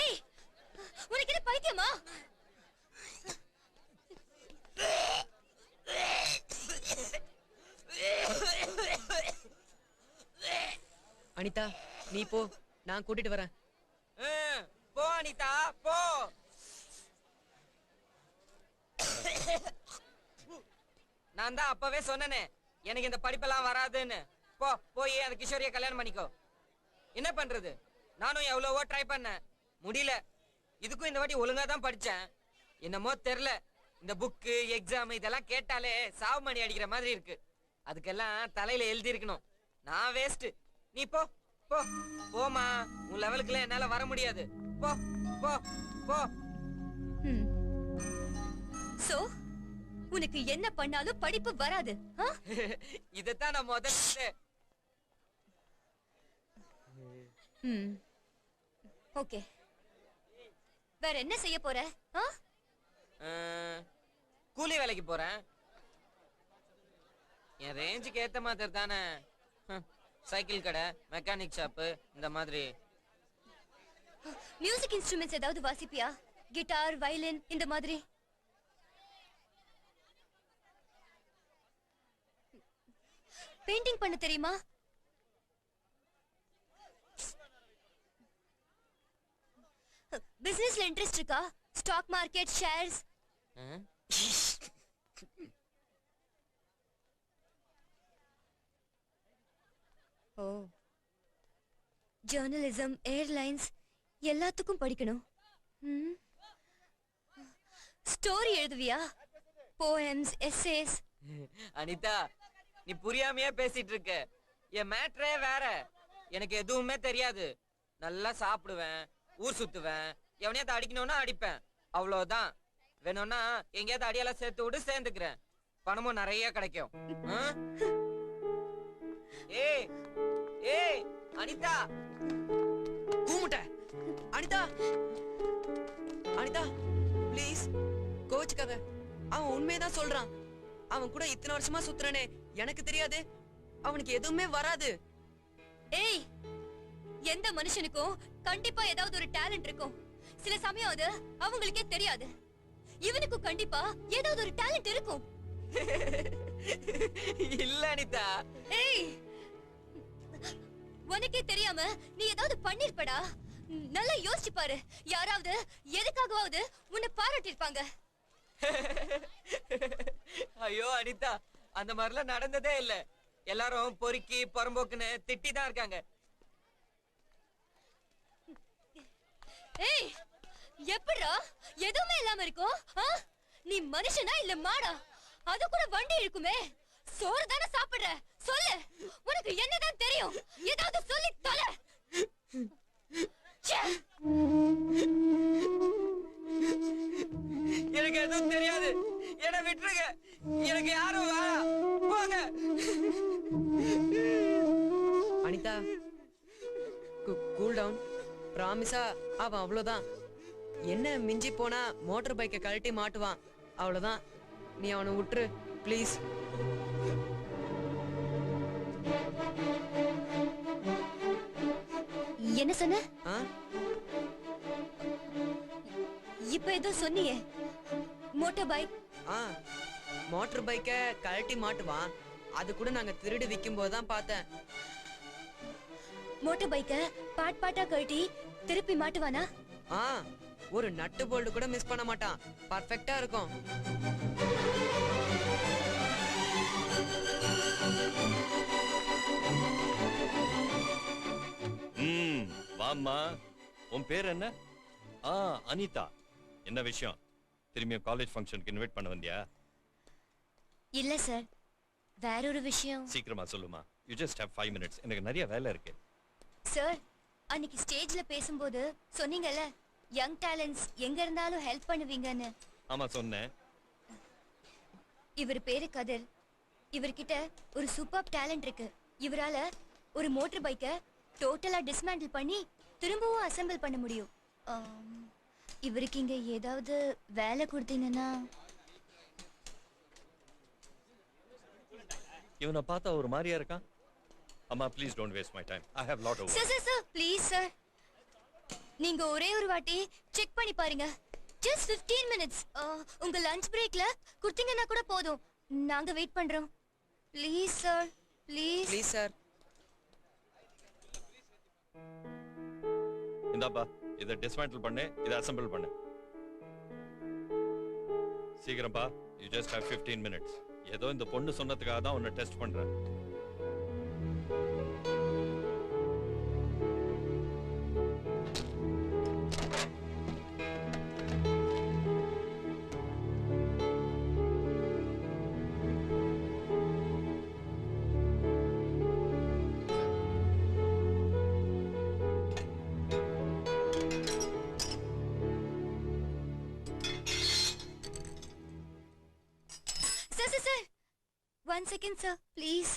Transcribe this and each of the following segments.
ஏய், உனக்கு என்ன பைத்தியமா? அனிதா, நீ போ, நான் கூட்டிட்டு வரேன். போ அனிதா, போ. நான் தான் அப்பவே சொன்னேனே எனக்கு இந்த படிப்பெல்லாம் வராதுன்னு. போ, போய் அந்த கிஷோரிய கல்யாணம் பண்ணிக்கோ. என்ன பண்றது, நானும் எவ்வளவோ ட்ரை பண்ணேன், முடியல. இதுக்கும் இந்த வாட்டி ஒழுங்கா தான் படிச்சேன். என்னமோ தெரியல, இந்த புக்கு எக்ஸாம் இதெல்லாம் கேட்டாலே சாவு மணி அடிக்கிற மாதிரி இருக்கு. அதுக்கெல்லாம் தலையில எழுதி இருக்கணும். நான் வேஸ்ட். நீ போ போ போமா, உன் லெவலுக்குலாம் என்னால வர முடியாது. போ போ போ. சோ உனக்கு என்ன பண்ணாலும் படிப்பு வராது. இதத்தான் நான் முதல்ல. ஓகே, வேற என்ன செய்ய போற? கூலி வேலைக்கு போறேன். என் ரேஞ்சுக்கு ஏத்த மாதிரி தானே. சைக்கிள் கடை, மெக்கானிக் ஷாப்பு, இந்த மாதிரி. மியூசிக் இன்ஸ்ட்ருமெண்ட்ஸ் ஏதாவது வாசிப்பியா? கிட்டார், வயலின் இந்த மாதிரி? பெயிண்டிங் பண்ண தெரியுமா? பிசினஸ்ல இன்ட்ரெஸ்ட் இருக்கா? Stock market, shares? ஓ, ஜர்னலிசம், ஏர்லைன்ஸ் எல்லாத்துக்கும் படிக்கணும். ஸ்டோரி எழுதுவியா? Poems, essays? அனிதா, நீ புரியாமையே பேசிட்டு இருக்க. என் மேட்ரே வேற. எனக்கு எதுவுமே தெரியாது. நல்லா சாப்பிடுவேன், ஊர் சுத்துவேன், எவனையாவது அடிக்கணும்னா அடிப்பேன், அவ்வளவுதான். வேணும்னா எங்கேயாவது அடியெல்லாம் சேர்த்து விட்டு சேர்ந்துக்கிறேன். பணமும் நிறைய கிடைக்கும். ஏய் ஏய் அனிதா, கூமுட்ட. அனிதா, அனிதா ப்ளீஸ் கோச்சுக்காத. அவன் உண்மையதான் சொல்றான். அவன் கூட இத்தனை வருஷமா சுத்துறானே, எனக்கு தெரியாது அவனுக்கு எதுவுமே வராது. ஏய், எந்த மனுஷனுக்கும் கண்டிப்பா ஏதாவது ஒரு டேலண்ட் இருக்கும். சில சமயம் அது அவங்களுக்கே தெரியாது. இவனுக்கும் கண்டிப்பா ஏதாவது ஒரு டேலண்ட் இருக்கும். இல்ல அனிதா. ஏய், உனக்கே தெரியாம நீ ஏதாவது பண்ணிருப்படா. நல்லா யோசிச்சு பாரு. யாராவது எதுக்காகவாவது உன்னை பாராட்டிருப்பாங்க. ஐயோ அனிதா, அந்த மாதிரிலாம் நடந்ததே இல்ல. எல்லாரும் பொறுக்கி புறம்போக்குன்னு திட்டி தான் இருக்காங்க. ஏய், எப்படிடா எதுவுமே இல்லாம இருக்கும்? நீ மனுஷனா இல்ல மாடா? அது கூட வண்டி இருக்குமே. சோறு தானே சாப்பிடுற? சொல்லு, உனக்கு என்னதான் தெரியும்? ஏதாவது சொல்லி தொலை. எனக்கு எதுவும் தெரியாது, என்ன விட்டுருங்க. எனக்கு யாரும் வேணாம், போங்க. Anitha, cool down. பிராமிஸா அவன் அவ்வளவுதான். என்ன மிஞ்சி போனா மோட்டார் பைக்கை கழட்டி மாட்டுவான், அவ்வளவுதான். நீ அவனை விட்டுரு ப்ளீஸ். என்ன சொன்ன? இப்ப ஏதோ சொன்னியே, மோட்டார் பைக். மோட்டார் பைக்கை கழட்டி மாட்டுவான். அது கூட நாங்க திருடி விற்கும் போதுதான் பார்த்தேன். மோட்டார் பைக்க பாட் பாட்டா கழட்டி திருப்பி மாட்டுவானா? ஒரு நட்டு போல்டு கூட மிஸ் பண்ண மாட்டான். பர்ஃபெக்ட்டா இருக்கும். வாம்மா, உன் பேர் என்ன? அனிதா. என்ன விஷயம்? திரும்பியும் காலேஜ் ஃபங்க்ஷனுக்கு இன்வைட் பண்ண வந்தியா? இல்ல சார், வேற ஒரு விஷயம். சீக்கிரமா சொல்லுமா. You just have 5 minutes. எனக்கு நிறைய வேலை இருக்கு. சார், அன்னைக்கு ஸ்டேஜ்ல பேசும்போது சொன்னீங்கல்ல, யங் டேலண்ட்ஸ் எங்க இருந்தாலும் ஹெல்ப் பண்ணுவீங்கன்னு. ஆமா சொன்னேன். இவர் பேரு கதிர். இவர்கிட்ட ஒரு சூப்பர் டேலண்ட் இருக்கு. இவரால ஒரு மோட்டார் பைக்க டோட்டலா டிஸ்மேண்டில் பண்ணி திரும்பவும் அசெம்பிள் பண்ண முடியும். இவருக்கு இங்க ஏதாவது வேலை கொடுத்தீங்கன்னா. இவனை பார்த்தா ஒரு மாதிரியா இருக்கான். அம்மா please don't waste my time. I have lot of work. Sir, please sir. நீங்க ஒரே ஒரு வாட்டி செக் பண்ணி பாருங்க. Just 15 minutes. உங்க லஞ்ச் பிரேக்ல கொடுத்தீங்கன்னா கூட போதும். நாங்க வெயிட் பண்றோம். Please sir, please. Please sir. இந்தாப்பா, இதை டிஸ்மேண்டில் பண்ணு, இதை அசெம்பிள் பண்ணு. சீக்கிரம்பா. You just have 15 minutes. ஏதோ இந்த பொண்ணு சொன்னதுக்காக தான் உன்னை டெஸ்ட் பண்றேன். Sir. 1 second, sir. Please.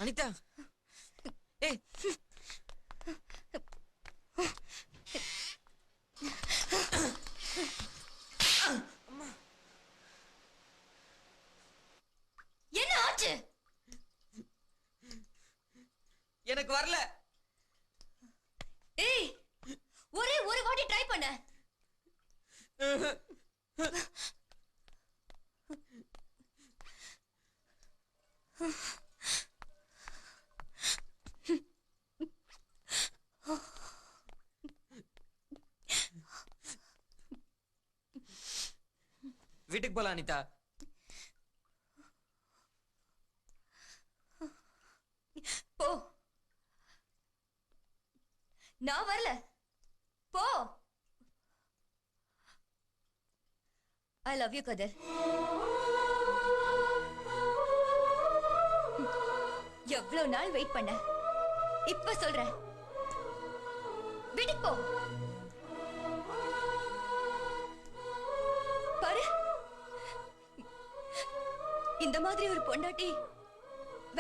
Anitha. ஏய். என்ன ஆச்சு? எனக்கு வரல. ஏய், ஒரே ஒரு வாட்டி ட்ரை பண்ண. வீட்டுக்கு போலாம் அனிதா. போ. நான் வரல. போ. I love you, Kadir. எவ்வளவு நாள் வெயிட் பண்ண. இப்ப சொல்றேன். வீட்டுக்கு போ. பாரு, இந்த மாதிரி ஒரு பொண்டாட்டி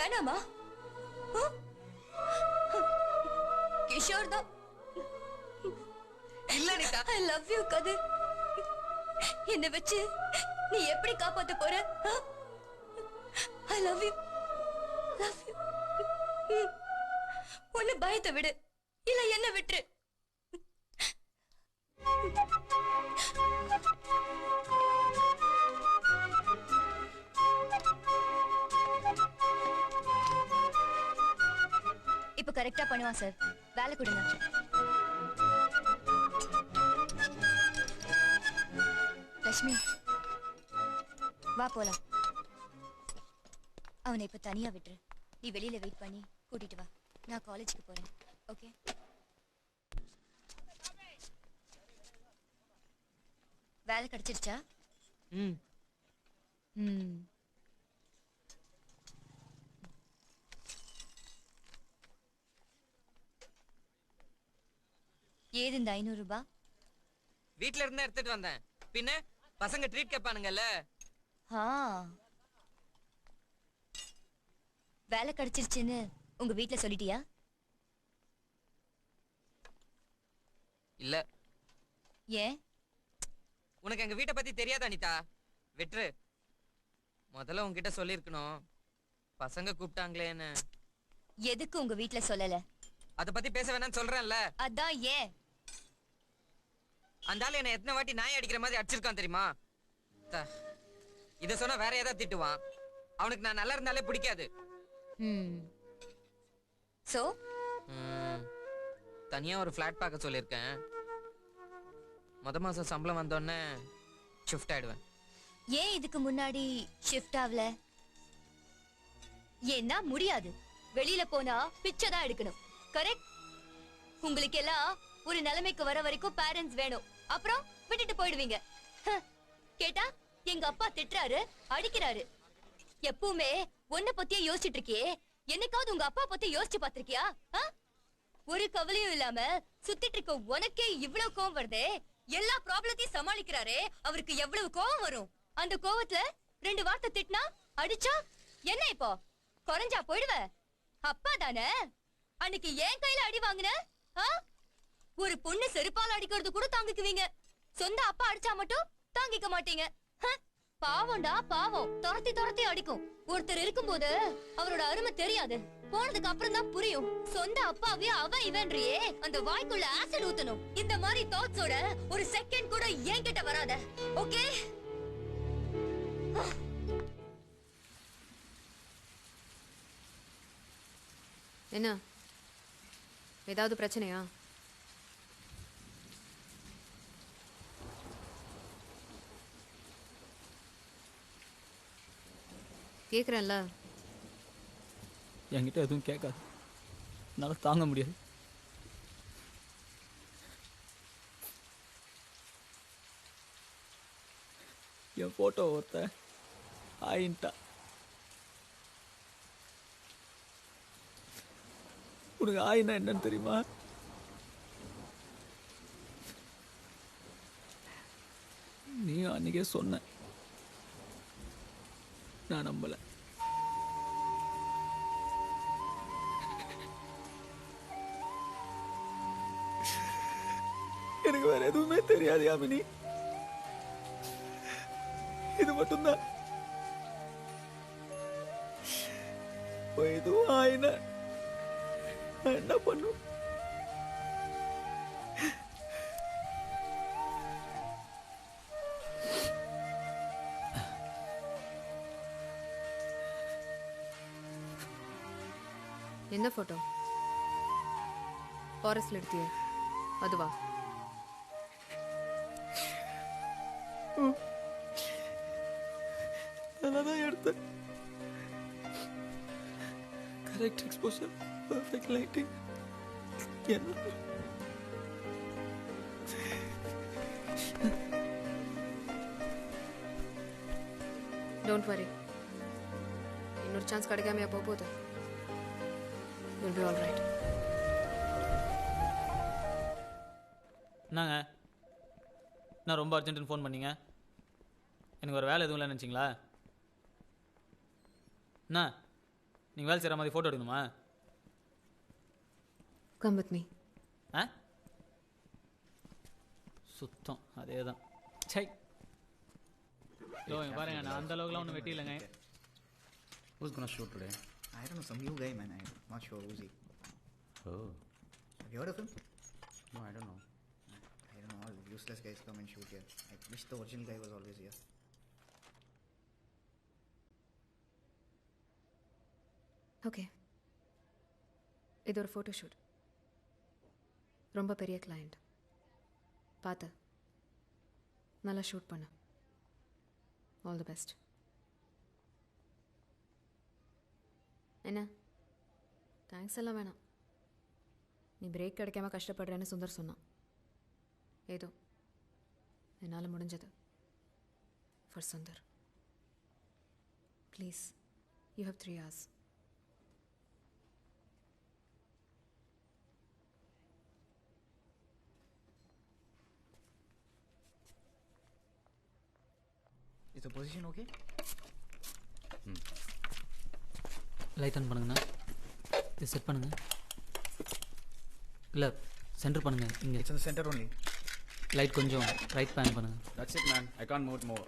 வேணாமா? கிஷோர் தான். இல்ல Anitha. I love you, Kadir. என்ன வச்சு நீ எப்படி காப்பாத்த போற? I love you. Love you. ஒன்னு பயத்தை விடு, இல்ல என்ன விட்டுரு. இப்ப கரெக்டா பண்ணுவான் சார். வேலை கொடுங்க. லட்சுமி, வா போலாம். அவனை இப்ப தனியா விட்டுரு. நீ வெளியில வெயிட் பண்ணி கூட்டிட்டு வா. நான் காலேஜுக்கு போறேன். ஓகே? வேலை கிடைச்சிருச்சா? ம். ம். ஏது இந்த 500 ரூபாய்? வீட்ல இருந்து எடுத்துட்டு வந்தேன். பின்ன பசங்க ட்ரீட் கேட்பானுங்கல்ல. வேலை கிடைச்சிருச்சுன்னு உங்க வீட்ல சொல்லிட்டியா? இல்ல. ஏன்? உனக்கு எங்க வீட்டை பத்தி தெரியாது அனிதா. விட்டுரு. முதல்ல உன்கிட்ட சொல்லிருக்கணும். பசங்க கூப்பிட்டாங்களேன்னு. எதுக்கு உங்க வீட்ல சொல்லல? அத பத்தி பேச வேணாம்னு சொல்றேன்ல. அதான் ஏன்? அந்த ஆளு என்ன எத்தனை வாட்டி நாய் அடிக்கிற மாதிரி அடிச்சிருக்கான் தெரியுமா? இத சொன்னா வேற ஏதாவது திட்டுவான். அவனுக்கு நான் நல்லா இருந்தாலே பிடிக்காது. சோ தனியா ஒரு ஃபிளாட் பார்க்க சொல்லிருக்கேன். மாசம் சம்பளம் வந்தோடனே ஷிஃப்ட் ஆயிடுவேன். ஏன் இதுக்கு முன்னாடி ஷிஃப்ட் ஆகல? ஏன்னா முடியாது. வெளியில போனா பிச்சை தான் எடுக்கணும். கரெக்ட்? உங்களுக்கு எல்லாம் ஒரு நிலைமைக்கு வர வரைக்கும் பேரண்ட்ஸ் வேணும். அப்புறம் விட்டுட்டு போயிடுவீங்க. கேட்டா எங்க அப்பா திட்டுறாரு, அடிக்கிறாரு. எப்பவுமே உன்னை பத்தியே யோசிச்சுட்டு இருக்கியே, என்னைக்காவது உங்க அப்பா பத்தி யோசிச்சு பாத்திருக்கியா? ஒரு கவலையும் இல்லாம சுத்திட்டு இருக்க உனக்கே இவ்வளவு கோவம் வருதே. எல்லா ப்ராப்ளத்தையும் சமாளிக்கிறாரே, அவருக்கு எவ்வளவு கோவம் வரும்? அந்த கோவத்துல 2 வார்த்தை திட்டினா, அடிச்சா என்ன இப்போ குறைஞ்சா போயிடுவ? அப்பா தானே. அன்னைக்கு ஏன் கையில அடி வாங்கின? ஒரு பொண்ணு செருப்பால அடிக்கிறது கூட தாங்கிக்குவீங்க. சொந்த அப்பா அடிச்சா மட்டும் தாங்கிக்க மாட்டீங்க. பாவம்டா பாவம், துரத்தி துரத்தி அடிக்கும். ஒருத்தர் இருக்கும்போது அவரோட அருமை தெரியாது, போனதுக்கு அப்புறம் தான் புரியும். சொந்த அப்பாவே அவன் இவன்றியே, அந்த வாய்க்குள்ள ஆசிட் ஊத்தணும். இந்த மாதிரி தாட்ஸோட ஒரு செகண்ட் கூட என்கிட்ட வராத, ஓகே? என்ன ஏதாவது பிரச்சனையா? கேக்குறேன்ல. என்கிட்ட எதுவும் கேட்காது, என்னால் தாங்க முடியாது. என் போட்டோ ஒருத்த ஆயின்ட்டா. உனக்கு ஆயினா என்னன்னு தெரியுமா? நீயும் அன்னைக்கே சொன்ன, நான் நம்பல. எனக்கு வேற எதுவுமே தெரியாது யாமினி, இது மட்டும்தான். எதுவும் ஆயினா நான் என்ன பண்ணும்? என்ன போட்டோ? ஃபாரஸ்ட்ல எடுத்தியே அதுவா? நல்லாதான் எடுத்தேன். Correct exposure, perfect lighting. என்ன டோன்ட் வரி, இன்னொரு சான்ஸ் கிடைக்காமையா போகுது. You'll be all right. என்னங்க, நான் ரொம்ப அர்ஜென்ட்டுன்னு ஃபோன் பண்ணீங்க? எனக்கு ஒரு வேலை எதுவும் இல்லை நினச்சிங்களா? என்ன நீங்கள் வேலை செய்கிற மாதிரி ஃபோட்டோ எடுக்கணுமா? Come with me. ஆ சுத்தம் அதே தான். சை இதோ இங்க பாருங்க, நான் அந்த அளவுக்குலாம் ஒன்றும் வெட்டி இல்லைங்க. Who's gonna shoot today? I don't know, some new guy, man. I'm not sure who's he. Oh. Have you heard of him? No, I don't know. I don't know, all useless guys come and shoot here. I wish the original guy was always here. Okay, இது ஒரு photo shoot. ரொம்ப பெரிய client. பார்த்து நல்லா shoot பண்ணு. All the best. என்ன thanks எல்லாம் வேணாம். நீ பிரேக் கிடைக்காம கஷ்டப்படுறேன்னு சுந்தர் சொன்னான். ஏதோ என்னால் முடிஞ்சது for Sundar. Please, you have 3 hours. Is the position okay? Light on பண்ணுங்கண்ணா, இது செட் பண்ணுங்க. இல்லை சென்டர் பண்ணுங்க. இங்கே It's in the center only. Light கொஞ்சம் ரைட் பேன் பண்ணுங்க. That's it, man. I can't move it more.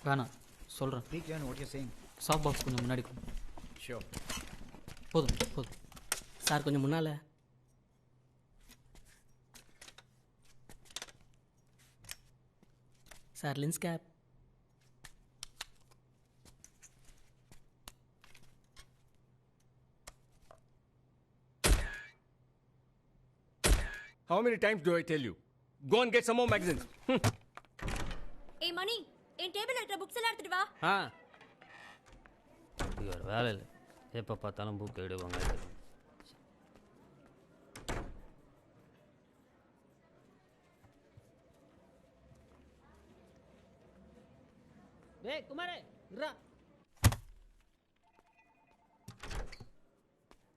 வேணாம் சொல்கிறேன். Be clear on what you're saying. Soft box கொஞ்சம் முன்னாடி கொடு. Sure. போதும் போதும். சார் கொஞ்சம் முன்னால். Sir lens cap. How many times do I tell you? Go and get some more magazines. ஏய் மணி, என் டேபிள்ல இருக்கிற புக்ஸ் எல்லாம் எடுத்துட்டு வா. இது ஒரு வேலை இல்லை, எப்போ பார்த்தாலும் புக் எடுவாங்க. குமாரே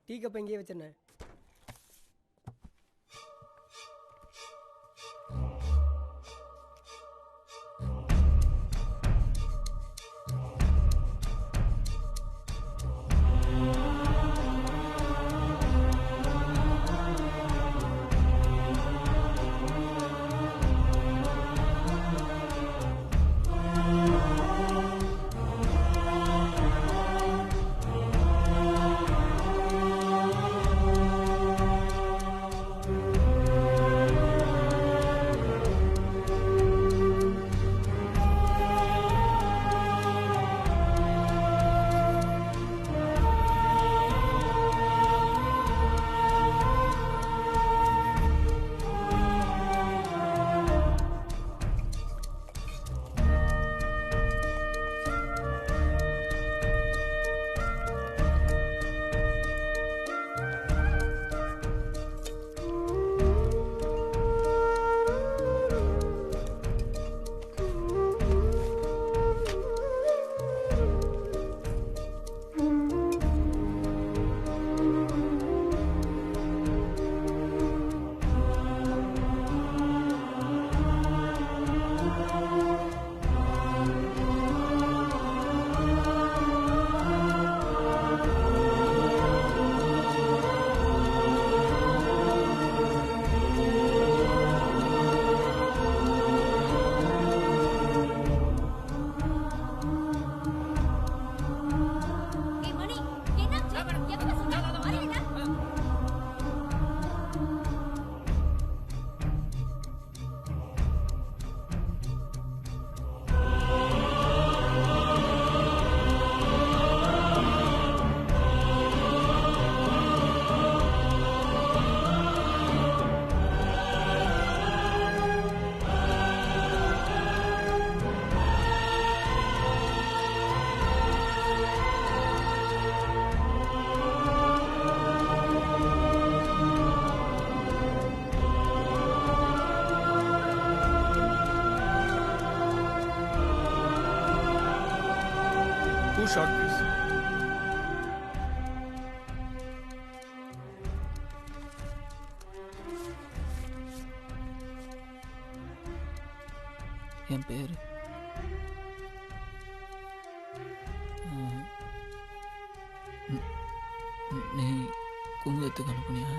டீ கப் எங்கேயே வச்சிருந்தேன். Who shot this? என் பேர் நீ குங்குமத்துக்கு அனுப்புனியா?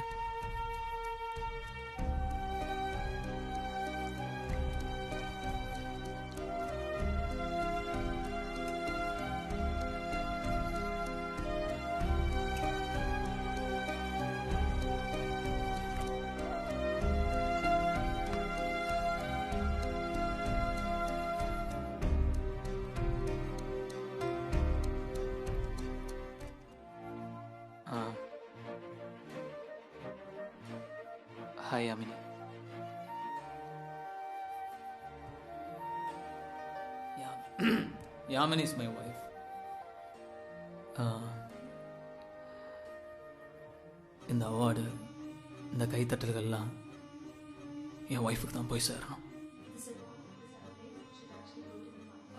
Hi, Yamini. Yamini is my wife. இந்த அவார்டு, இந்த கைத்தட்டல்கள்லாம் என் ஒய்ஃபுக்கு தான் போய் சேரணும்.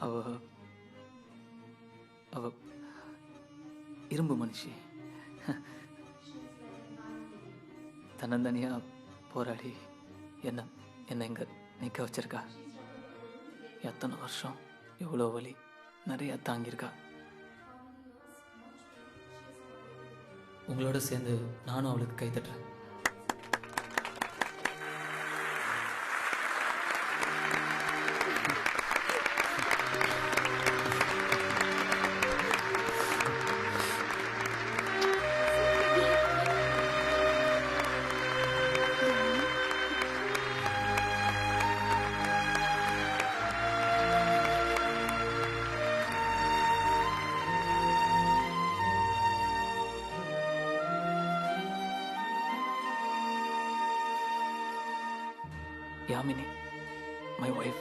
அவ இரும்பு மனுஷி. தன்னந்தனியாக போராடி என்ன இங்கே நிற்க வச்சிருக்கா. எத்தனை வருஷம், எவ்வளோ வலி, நிறையா தாங்கியிருக்கா. உங்களோட சேர்ந்து நானும் அவளுக்கு கைத்தட்டுறேன். Yamini, my wife.